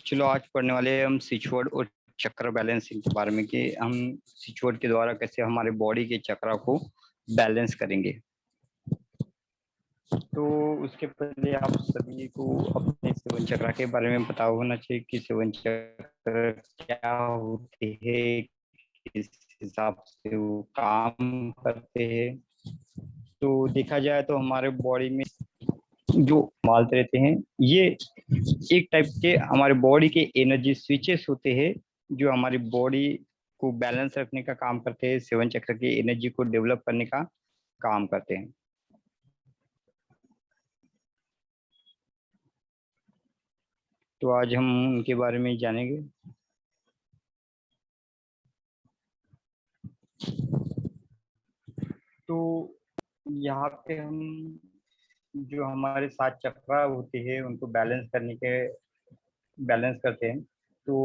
चलो आज पढ़ने वाले हैं हम स्विचवर्ड और चक्र बैलेंसिंग के बारे में कि हम स्विचवर्ड के द्वारा कैसे हमारे बॉडी के चक्र को बैलेंस करेंगे। तो उसके पहले आप सभी को अपने सेवन चक्र के बारे में पता होना चाहिए कि सेवन चक्र क्या होते हैं, किस हिसाब से वो काम करते हैं। तो देखा जाए तो हमारे बॉडी में जो मालते रहते हैं, ये एक टाइप के हमारे बॉडी के एनर्जी स्विचेस होते हैं जो हमारी बॉडी को बैलेंस रखने का काम करते हैं, सेवन चक्र की एनर्जी को डेवलप करने का काम करते हैं। तो आज हम उनके बारे में जानेंगे। तो यहाँ पे हम जो हमारे 7 चक्र होते हैं उनको बैलेंस करते हैं। तो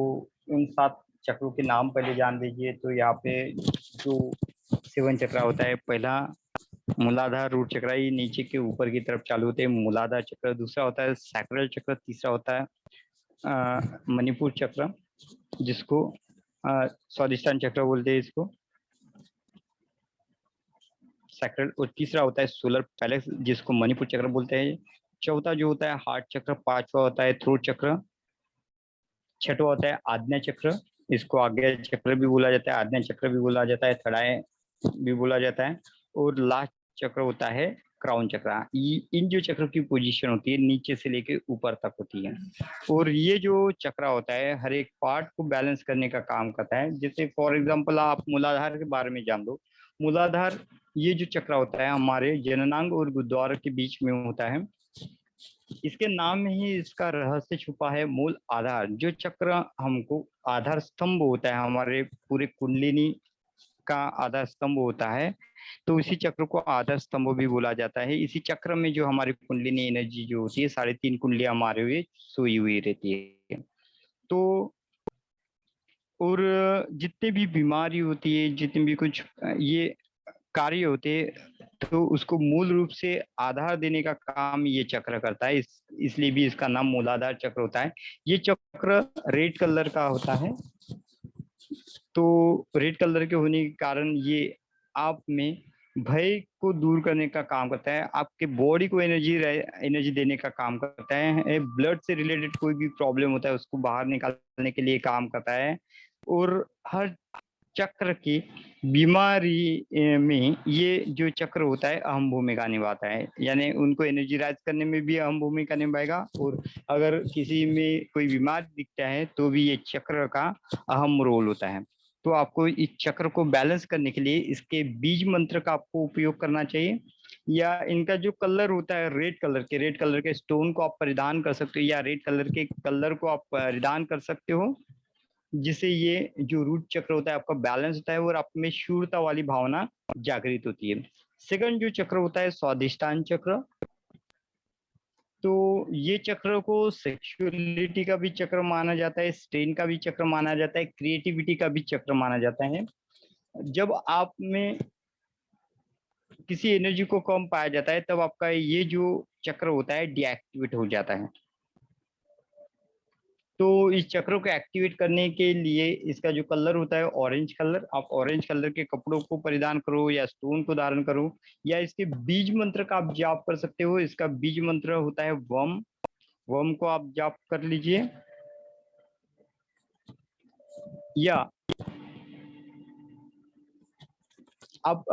उन 7 चक्रों के नाम पहले जान लीजिए। तो यहाँ पे जो सेवन चक्र होता है, पहला मूलाधार रूट चक्र, ये नीचे के ऊपर की तरफ चालू होते हैं, मूलाधार चक्र। दूसरा होता है सैक्रल चक्र। तीसरा होता है मणिपुर चक्र, जिसको स्वादिष्टान चक्र बोलते हैं इसको, सैक्रल। और तीसरा होता है सोलर पैलेक्स, जिसको मणिपुर चक्र बोलते हैं। चौथा जो होता है हार्ट चक्र। पांचवा होता है थ्रोट चक्र। छठवा होता है आज्ञा चक्र, इसको आज्ञा चक्र भी बोला जाता है, आज्ञा चक्र भी बोला जाता है, थर्ड आई भी बोला जाता है। और लास्ट चक्र होता है क्राउन चक्र। इन जो चक्र की पोजीशन होती है नीचे से लेके ऊपर तक होती है। और ये जो चक्र होता है हर एक पार्ट को बैलेंस करने का काम करता है। जैसे फॉर एग्जांपल आप मूलाधार के बारे में जान लो। मूलाधार ये जो चक्र होता है हमारे जननांग और गुरुद्वार के बीच में होता है। इसके नाम में ही इसका रहस्य छुपा है, मूल आधार। जो चक्र हमको आधार स्तंभ होता है, हमारे पूरे कुंडलिनी का आधार स्तंभ होता है, तो इसी चक्र को आधार स्तंभ भी बोला जाता है। इसी चक्र में जो हमारी कुंडलिनी एनर्जी जो होती है, 3.5 कुंडलियां हमारे हुए सोई हुई रहती है। तो और जितने भी बीमारी होती है, जितने भी कुछ ये कार्य होते हैं, तो उसको मूल रूप से आधार देने का काम ये चक्र करता है। इसलिए भी इसका नाम मूलाधार चक्र होता है। ये चक्र रेड कलर का होता है। तो रेड कलर के होने के कारण ये आप में भय को दूर करने का काम करता है, आपके बॉडी को एनर्जी देने का काम करता है, ब्लड से रिलेटेड कोई भी प्रॉब्लम होता है उसको बाहर निकालने के लिए काम करता है। और हर चक्र की बीमारी में ये जो चक्र होता है अहम भूमिका निभाता है, यानी उनको एनर्जीराइज करने में भी अहम भूमिका निभाएगा। और अगर किसी में कोई बीमारी दिखता है तो भी ये चक्र का अहम रोल होता है। तो आपको इस चक्र को बैलेंस करने के लिए इसके बीज मंत्र का आपको उपयोग करना चाहिए, या इनका जो कलर होता है रेड कलर के स्टोन को आप परिधान कर सकते हो, या रेड कलर के कलर को आप परिधान कर सकते हो, जिससे ये जो रूट चक्र होता है आपका बैलेंस होता है और आप में शूरता वाली भावना जागृत होती है। सेकंड जो चक्र होता है स्वादिष्टान चक्र। तो ये चक्र को सेक्सुअलिटी का भी चक्र माना जाता है, स्ट्रेन का भी चक्र माना जाता है, क्रिएटिविटी का भी चक्र माना जाता है। जब आप में किसी एनर्जी को कम पाया जाता है तब आपका ये जो चक्र होता है डीएक्टिवेट हो जाता है। तो इस चक्रों को एक्टिवेट करने के लिए इसका जो कलर होता है ऑरेंज कलर, आप ऑरेंज कलर के कपड़ों को परिधान करो या स्टोन को धारण करो, या इसके बीज मंत्र का आप जाप कर सकते हो। इसका बीज मंत्र होता है वम। वम को आप जाप कर लीजिए, या आप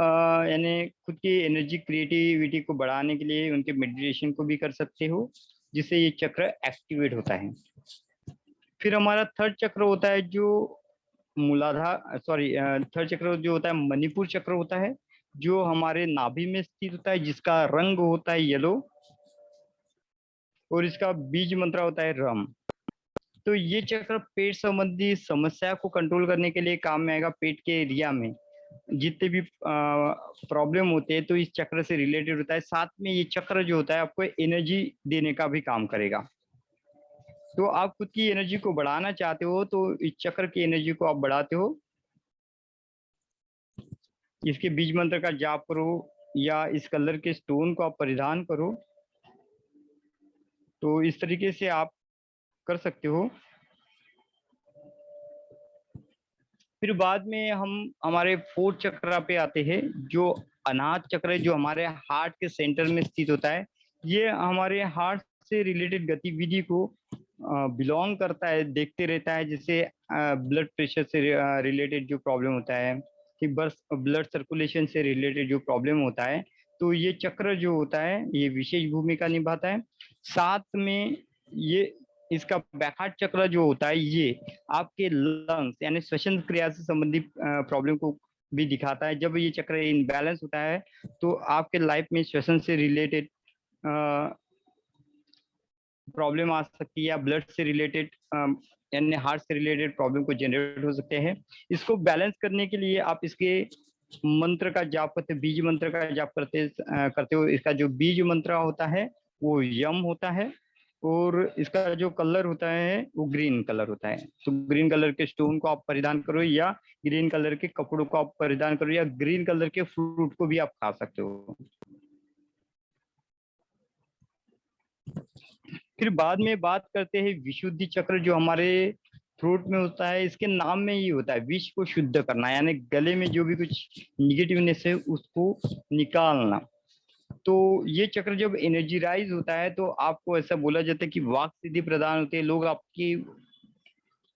यानी खुद की एनर्जी क्रिएटिविटी को बढ़ाने के लिए उनके मेडिटेशन को भी कर सकते हो, जिससे ये चक्र एक्टिवेट होता है। फिर हमारा थर्ड चक्र होता है जो मूलाधार थर्ड चक्र जो होता है मणिपुर चक्र होता है, जो हमारे नाभि में स्थित होता है, जिसका रंग होता है येलो, और इसका बीज मंत्र होता है रम। तो ये चक्र पेट संबंधी समस्या को कंट्रोल करने के लिए काम में आएगा। पेट के एरिया में जितने भी प्रॉब्लम होते हैं तो इस चक्र से रिलेटेड होता है। साथ में ये चक्र जो होता है आपको एनर्जी देने का भी काम करेगा। तो आप खुद की एनर्जी को बढ़ाना चाहते हो तो इस चक्र की एनर्जी को आप बढ़ाते हो, इसके बीज मंत्र का जाप करो या इस कलर के स्टोन को आप परिधान करो। तो इस तरीके से आप कर सकते हो। फिर बाद में हम हमारे फोर्थ चक्रा पे आते हैं, जो अनाहत चक्र है, जो हमारे हार्ट के सेंटर में स्थित होता है। ये हमारे हार्ट से रिलेटेड गतिविधि को बिलोंग करता है, देखते रहता है, जैसे ब्लड प्रेशर से रिलेटेड जो प्रॉब्लम होता है, कि बस ब्लड सर्कुलेशन से रिलेटेड जो प्रॉब्लम होता है, तो ये चक्र जो होता है ये विशेष भूमिका निभाता है। साथ में ये इसका बैकहार्ट चक्र जो होता है ये आपके लंग्स यानी श्वसन क्रिया से संबंधित प्रॉब्लम को भी दिखाता है। जब ये चक्र इनबैलेंस होता है तो आपके लाइफ में श्वसन से रिलेटेड प्रॉब्लम आ सकती है, या ब्लड से रिलेटेड यानी हार्ट से रिलेटेड प्रॉब्लम को जनरेट हो सकते हैं। इसको बैलेंस करने के लिए आप इसके मंत्र का जाप करते, बीज मंत्र का जाप करते हो। इसका जो बीज मंत्र होता है वो यम होता है, और इसका जो कलर होता है वो ग्रीन कलर होता है। तो ग्रीन कलर के स्टोन को आप परिधान करो, या ग्रीन कलर के कपड़ों को आप परिधान करो, या ग्रीन कलर के फ्रूट को भी आप खा सकते हो। फिर बाद में बात करते हैं विशुद्धि चक्र, जो हमारे थ्रोट में होता है। इसके नाम में ही होता है विष को शुद्ध करना, यानी गले में जो भी कुछ निगेटिवनेस है उसको निकालना। तो ये चक्र जब एनर्जीराइज होता है तो आपको ऐसा बोला जाता है कि वाक सिद्धि प्रदान होती है। लोग आपकी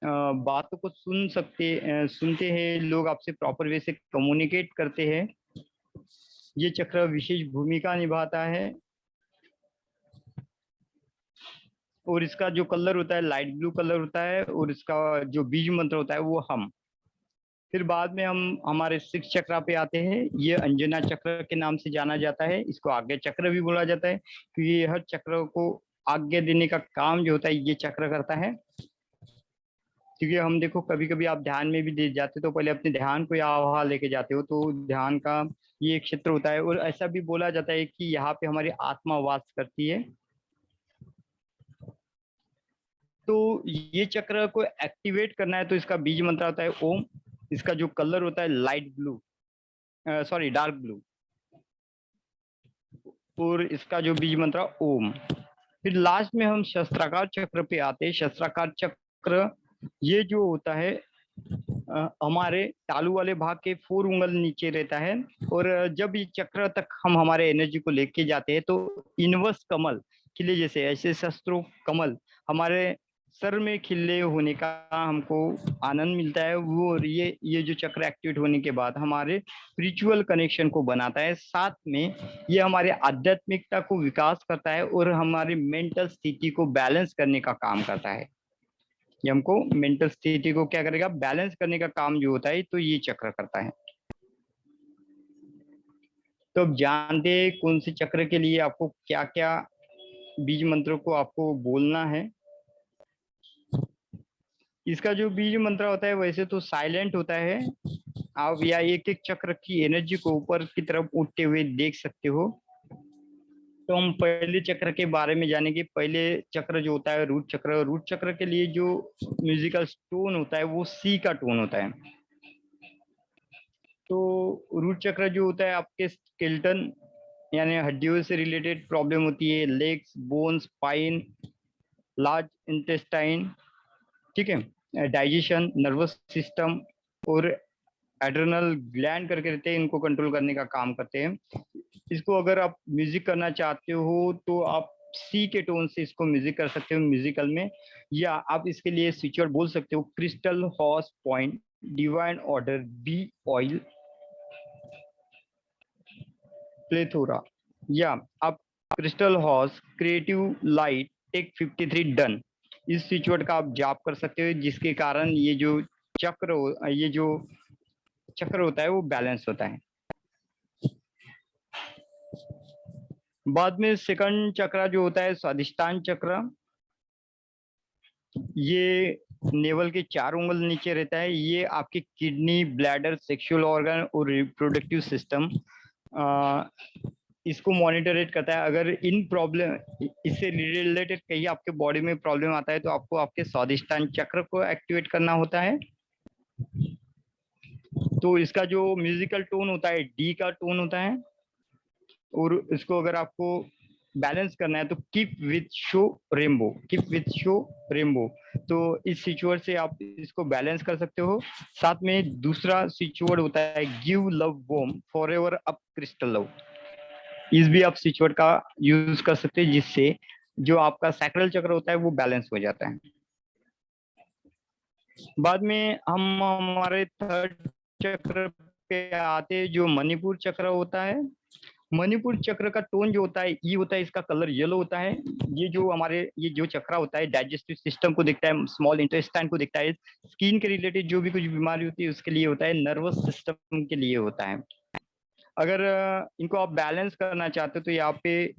बातों को सुनते हैं, लोग आपसे प्रॉपर वे से कम्युनिकेट करते हैं। ये चक्र विशेष भूमिका निभाता है, और इसका जो कलर होता है लाइट ब्लू कलर होता है, और इसका जो बीज मंत्र होता है वो हम। फिर बाद में हम हमारे सिक्स चक्र पे आते हैं। ये अंजना चक्र के नाम से जाना जाता है। इसको आज्ञा चक्र भी बोला जाता है, क्योंकि ये हर चक्र को आज्ञा देने का काम जो होता है ये चक्र करता है। क्योंकि हम देखो कभी कभी आप ध्यान में भी दे जाते तो पहले अपने ध्यान को यहाँ वहां लेके जाते हो, तो ध्यान का ये एक क्षेत्र होता है। और ऐसा भी बोला जाता है कि यहाँ पे हमारी आत्मा वास करती है। तो ये चक्र को एक्टिवेट करना है तो इसका बीज मंत्र होता है ओम। इसका जो कलर होता है light blue, sorry dark blue, और इसका जो बीज मंत्र ओम। फिर लास्ट में हम शस्त्राकार चक्र पे आते हैं। शस्त्राकार चक्र ये जो होता है हमारे तालू वाले भाग के 4 उंगल नीचे रहता है। और जब ये चक्र तक हम हमारे एनर्जी को लेके जाते हैं तो इनवर्स कमल खिले जैसे ऐसे शस्त्रों कमल हमारे सर में खिले होने का हमको आनंद मिलता है। वो और ये जो चक्र एक्टिवेट होने के बाद हमारे स्पिरिचुअल कनेक्शन को बनाता है। साथ में ये हमारे आध्यात्मिकता को विकास करता है और हमारी मेंटल स्थिति को बैलेंस करने का काम करता है। ये हमको मेंटल स्थिति को क्या करेगा, बैलेंस करने का काम जो होता है तो ये चक्र करता है। तो अब जानते हैं कौन से चक्र के लिए आपको क्या क्या बीज मंत्रों को आपको बोलना है। इसका जो बीज मंत्र होता है वैसे तो साइलेंट होता है। आप या एक एक चक्र की एनर्जी को ऊपर की तरफ उठते हुए देख सकते हो। तो हम पहले चक्र के बारे में जानेंगे। पहले चक्र जो होता है रूट चक्र। रूट चक्र के लिए जो म्यूजिकल टोन होता है वो सी का टोन होता है। तो रूट चक्र जो होता है आपके स्केलेटन यानी हड्डियों से रिलेटेड प्रॉब्लम होती है, legs, bone, spine, large intestine, ठीक है, डाइजेशन, नर्वस सिस्टम और एड्रेनल ग्लैंड करके रहते हैं, इनको कंट्रोल करने का काम करते हैं। इसको अगर आप म्यूजिक करना चाहते हो तो आप सी के टोन से इसको म्यूजिक कर सकते हो म्यूजिकल में, या आप इसके लिए स्विच वर्ड बोल सकते हो crystal, horse point, divine order, be oil, plethora, या आप crystal horse, creative light, take 53 done, इस स्विच वर्ड का आप जाप कर सकते हो, जिसके कारण ये जो चक्र होता है वो बैलेंस होता है। बाद में सेकंड चक्र जो होता है स्वादिष्टान चक्र। ये नेवल के 4 उंगल नीचे रहता है। ये आपकी किडनी, ब्लैडर, सेक्सुअल ऑर्गन और रिप्रोडक्टिव सिस्टम इसको मॉनिटरेट करता है। अगर इन प्रॉब्लम इससे रिलेटेड कहीं आपके बॉडी में प्रॉब्लम आता है तो आपको आपके स्वादिष्टान चक्र को एक्टिवेट करना होता है। तो इसका जो म्यूजिकल टोन होता है डी का टोन होता है। और इसको अगर आपको बैलेंस करना है तो keep with show rainbow, keep with show rainbow. तो इस स्विच से आप इसको बैलेंस कर सकते हो। साथ में दूसरा स्विच होता है give love warm forever up crystal love. इस भी आप स्विच का यूज कर सकते हैं, जिससे जो आपका सैक्रल चक्र होता है वो बैलेंस हो जाता है। बाद में हम हमारे थर्ड चक्र पे आते हैं, जो मणिपुर चक्र होता है। मणिपुर चक्र का टोन जो होता है ये होता है, इसका कलर येलो होता है। ये जो हमारे ये जो चक्र होता है डाइजेस्टिव सिस्टम को देखता है, स्मॉल इंटेस्टाइन को देखता है, स्किन के रिलेटेड जो भी कुछ बीमारी होती है उसके लिए होता है, नर्वस सिस्टम के लिए होता है। अगर इनको आप बैलेंस करना चाहते हो तो यहाँ पे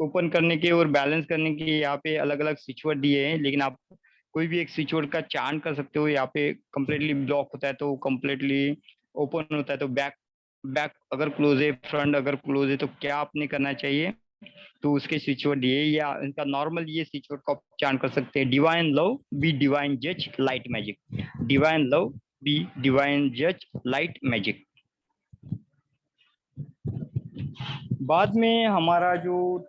ओपन करने के और बैलेंस करने के यहाँ पे अलग अलग स्विच वर्ड दिए हैं, लेकिन आप कोई भी एक स्विच वर्ड का चांट कर सकते हो। यहाँ पे कंप्लीटली ब्लॉक होता है तो कंप्लीटली ओपन होता है, तो बैक बैक अगर क्लोज है, फ्रंट अगर क्लोज है तो क्या आपने करना चाहिए, तो उसके स्विच वर्ड दिए, या इनका नॉर्मल ये स्विच वर्ड को आप चांट कर सकते हैं। डिवाइन लव बी डिवाइन जज light magic, divine love be divine जज लाइट मैजिक। बाद में हमारा जो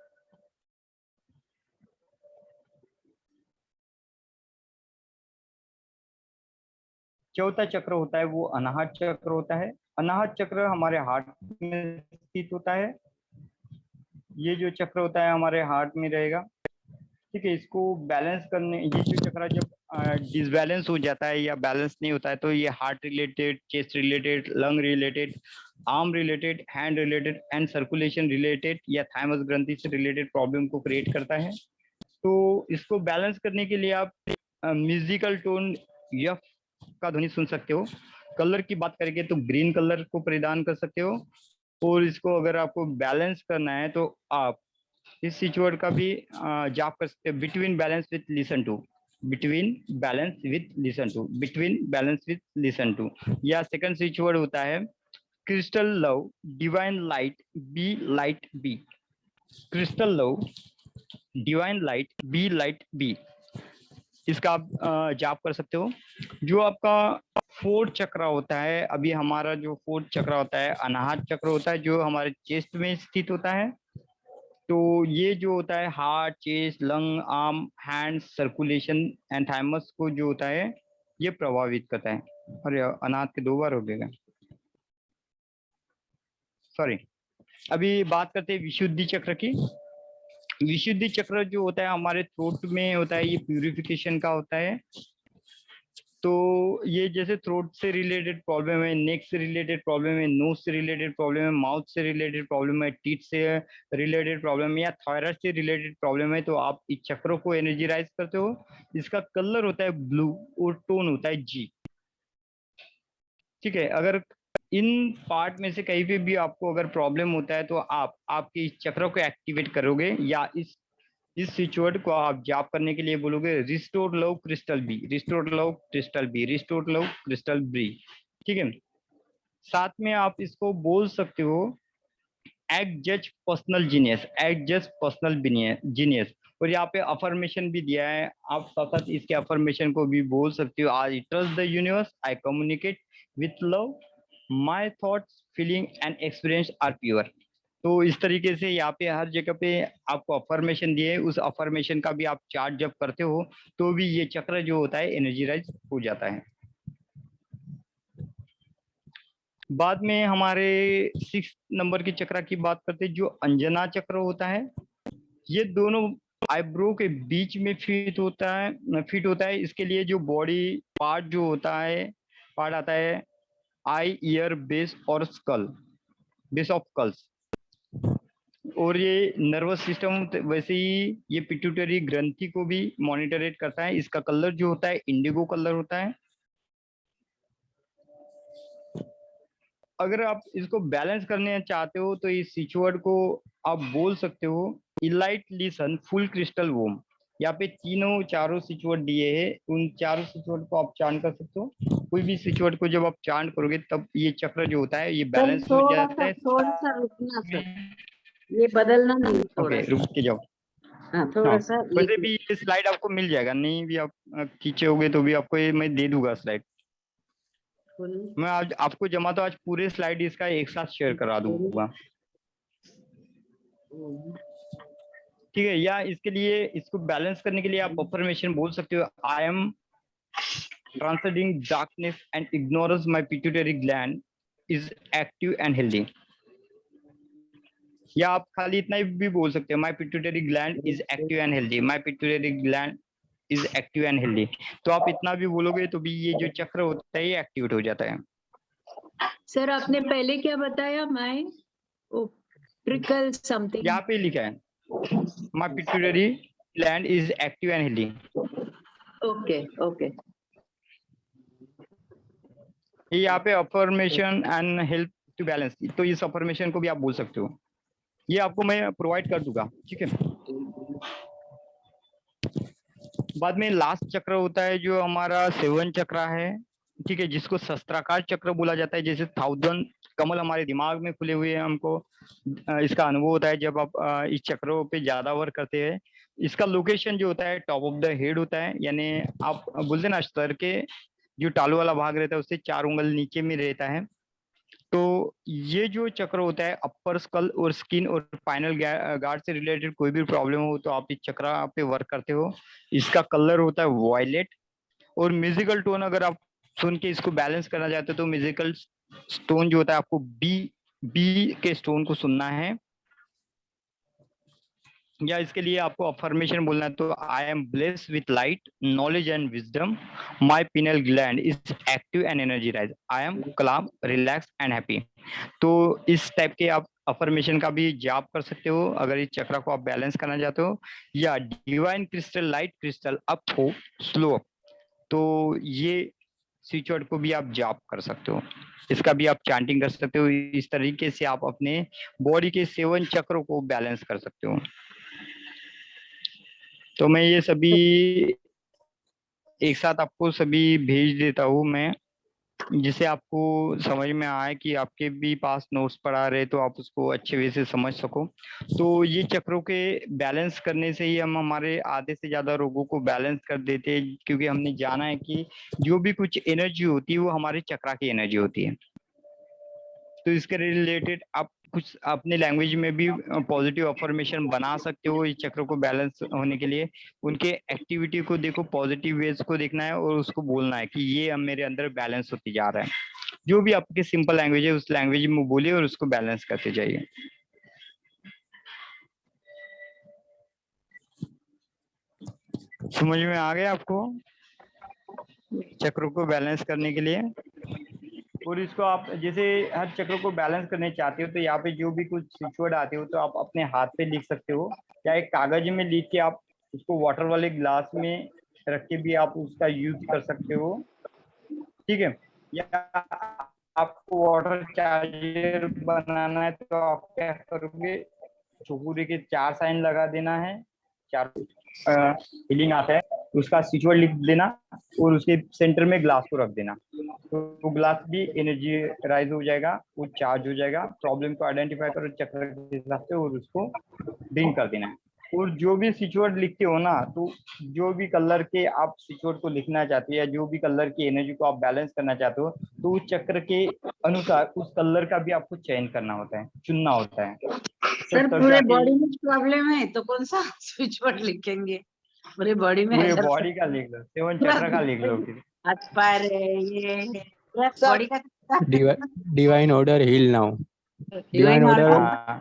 चौथा चक्र होता है वो अनाहत चक्र होता है। अनाहत चक्र हमारे हार्ट में स्थित होता है। ये जो चक्र होता है हमारे हार्ट में रहेगा। ठीक है, इसको बैलेंस करने, ये जो चक्र जब डिसबैलेंस हो जाता है या बैलेंस नहीं होता है तो ये heart related, chest related, lung related, arm related, hand related and circulation related या थाइमस ग्रंथि से रिलेटेड प्रॉब्लम को क्रिएट करता है। तो इसको बैलेंस करने के लिए आप म्यूजिकल टोन यफ का ध्वनि सुन सकते हो। कलर की बात करेंगे तो ग्रीन कलर को परिधान कर सकते हो। और इसको अगर आपको बैलेंस करना है तो आप इस स्विच वर्ड का भी जाप कर सकते हो, between balance with listen to, between balance with listen to, between balance with listen to. या सेकंड स्विच वर्ड होता है crystal love divine light be light be, crystal love divine light be light be. इसका आप जाप कर सकते हो। जो आपका फोर्थ चक्र होता है, अभी हमारा जो फोर्थ चक्र होता है अनाहत चक्र होता है, जो हमारे चेस्ट में स्थित होता है। तो ये जो होता है heart, chest, lung, arm, hand, circulation and thymus को जो होता है ये प्रभावित करता है। अरे अनाहत के 2 बार हो गएगा, सॉरी। अभी बात करते हैं विशुद्धि चक्र की। विशुद्धि चक्र जो होता है हमारे थ्रोट में होता है, ये प्यूरिफिकेशन का होता है। तो ये जैसे थ्रोट से रिलेटेड प्रॉब्लम है, नेक से रिलेटेड प्रॉब्लम है, नोज से रिलेटेड प्रॉब्लम है, माउथ से रिलेटेड प्रॉब्लम है, टीथ से रिलेटेड प्रॉब्लम है, या थायराइड से रिलेटेड प्रॉब्लम है, तो आप इस चक्रों को एनर्जीराइज करते हो। इसका कलर होता है ब्लू और टोन होता है जी। ठीक है, अगर इन पार्ट में से कहीं पे भी आपको अगर प्रॉब्लम होता है तो आप आपके इस चक्र को एक्टिवेट करोगे, या इस स्विच वर्ड को आप जाप करने के लिए बोलोगे restore love crystal be, restore love crystal be, restore love crystal be. ठीक है, साथ में आप इसको बोल सकते हो एक्ट जज पर्सनल जीनियस, एक्ट जज पर्सनल जीनियस। और यहाँ पे अफर्मेशन भी दिया है, आप साथ साथ इसके अफर्मेशन को भी बोल सकते हो। I trust the universe, I communicate with love, my thoughts feeling and experience are pure. तो इस तरीके से यहाँ पे हर जगह पे आपको अफर्मेशन दिए, उस अफर्मेशन का भी आप चार्ट जब करते हो तो भी ये चक्र जो होता है एनर्जीराइज हो जाता है। बाद में हमारे 6 नंबर के चक्र की बात करते हैं, जो अंजना चक्र होता है। ये दोनों आईब्रो के बीच में फिट होता है। इसके लिए जो बॉडी पार्ट जो होता है, पार्ट आता है आई, ईयर, बेस और स्कल, बेस ऑफ स्कल्स। और ये नर्वस सिस्टम, वैसे ही ये पिट्यूटरी ग्रंथि को भी मॉनिटरेट करता है। इसका कलर जो होता है इंडिगो कलर होता है। अगर आप इसको बैलेंस करने चाहते हो तो इस स्विच वर्ड को आप बोल सकते हो इलाइट लिसन फुल क्रिस्टल वोम। यहाँ पे तीनों चारों स्विच वर्ड दिए हैं, उन चारों स्विच वर्ड को आप चांट कर सकते हो। कोई भी स्विच वर्ड को जब आप चांट करोगे तब ये चक्र जो होता है ये सर बैलेंस हो जाता है। थोड़ा सा रुकना सर, ये बदलना नहीं थोड़ा ओके, रुक के जाओ। हाँ थोड़ा हाँ, सा वैसे भी ये स्लाइड आपको मिल जाएगा, नहीं भी आप खींचे होगे तो भी आपको ये मैं दे दूंगा स्लाइड। मैं आज आपको जमा तो आज पूरे स्लाइड इसका एक साथ शेयर करा दूंगा। ठीक है, या इसके लिए इसको बैलेंस करने के लिए आप अफर्मेशन बोल सकते हो, I am transcending darkness and ignorance, my pituitary gland is active and healthy. या आप खाली इतना ही भी बोल सकते हो, my pituitary gland is active and healthy, my pituitary gland is active and healthy. तो आप इतना भी बोलोगे तो भी ये जो चक्र होता है ये एक्टिवेट हो जाता है। सर आपने पहले क्या बताया? माय ट्रिकल समथिंग, यहाँ पे लिखा है my pituitary gland is active and healthy. Okay okay. ये यहाँ पे affirmation and help to balance, तो इस अफर्मेशन को भी आप बोल सकते हो, ये आपको मैं प्रोवाइड कर दूंगा, ठीक है। बाद में लास्ट चक्र होता है जो हमारा सेवन चक्र है, ठीक है, जिसको शस्त्राकार चक्र बोला जाता है। जैसे 1000 कमल हमारे दिमाग में खुले हुए हैं, हमको इसका अनुभव होता है जब आप इस चक्रों पे ज्यादा वर्क करते हैं। इसका लोकेशन जो होता है टॉप ऑफ द हेड होता है, यानी आप बोलते ना सर के जो टालू वाला भाग रहता है उससे 4 उंगल नीचे में रहता है। तो ये जो चक्र होता है अपर स्कल और स्किन और फाइनल गार्ड से रिलेटेड कोई भी प्रॉब्लम हो तो आप इस चक्र पे वर्क करते हो। इसका कलर होता है वॉयलेट, और म्यूजिकल टोन अगर आप सुन के इसको बैलेंस करना चाहते हो तो म्यूजिकल स्टोन जो होता है आपको बी के स्टोन को सुनना है। या इसके लिए आपको अफर्मेशन बोलना है, तो I am blessed with light knowledge and wisdom, my pineal gland is active and energise, I am calm relax and happy. तो इस टाइप के आप अफर्मेशन का भी जाप कर सकते हो अगर इस चक्र को आप बैलेंस करना चाहते हो। या divine crystal light crystal up हो स्लो अप, तो ये स्विच वर्ड को भी आप जाप कर सकते हो, इसका भी आप चैंटिंग कर सकते हो। इस तरीके से आप अपने बॉडी के 7 चक्रों को बैलेंस कर सकते हो। तो मैं ये सभी एक साथ आपको सभी भेज देता हूँ मैं, जिससे आपको समझ में आए कि आपके भी पास नोट्स पड़ा रहे तो आप उसको अच्छे वे से समझ सको। तो ये चक्रों के बैलेंस करने से ही हम हमारे आधे से ज्यादा रोगों को बैलेंस कर देते हैं, क्योंकि हमने जाना है कि जो भी कुछ एनर्जी होती है वो हमारे चक्रा की एनर्जी होती है। तो इसके रिलेटेड आप कुछ अपने लैंग्वेज में भी पॉजिटिव अफर्मेशन बना सकते हो इस चक्र को बैलेंस होने के लिए। उनके एक्टिविटी को देखो, पॉजिटिव वेज को देखना है और उसको बोलना है कि ये अब मेरे अंदर बैलेंस होती जा रहा है। जो भी आपकी सिंपल लैंग्वेज है उस लैंग्वेज में बोलिए और उसको बैलेंस करते जाइए। समझ में आ गया आपको चक्र को बैलेंस करने के लिए? और इसको आप जैसे हर चक्र को बैलेंस करने चाहते हो तो यहाँ पे जो भी कुछ स्विच वर्ड आते हो तो आप अपने हाथ पे लिख सकते हो, या एक कागज में लिख के आप उसको वाटर वाले ग्लास में रख के भी आप उसका यूज कर सकते हो, ठीक है। या आपको वाटर चार्जर बनाना है तो आप क्या करोगे, चौकुरे के 4 साइन लगा देना है, 4 हीलिंग आता है, उसका स्विच वर्ड लिख देना और उसके सेंटर में ग्लास को रख देना, तो ग्लास भी एनर्जी राइज हो जाएगा, वो चार्ज हो जाएगा। प्रॉब्लम को आइडेंटिफाई करो चक्र के हिसाब से और उसको ड्रिंक कर देना है। और जो भी स्विच वर्ड लिखते हो ना, तो जो भी कलर के आप स्विच वर्ड को लिखना चाहते हो या जो भी कलर की एनर्जी को आप बैलेंस करना चाहते हो तो उस चक्र के अनुसार उस कलर का भी आपको चयन करना होता है, चुनना होता है। सर पूरे बॉडी में प्रॉब्लम है तो कौन सा स्विच वर्ड लिखेंगे? पूरे बॉडी में पूरे बॉडी का लिख लो, 7 चक्र का लिख लो फिर। हाथ पैर ये पूरा बॉडी का Divine order heal now. Divine Divine order order हाँ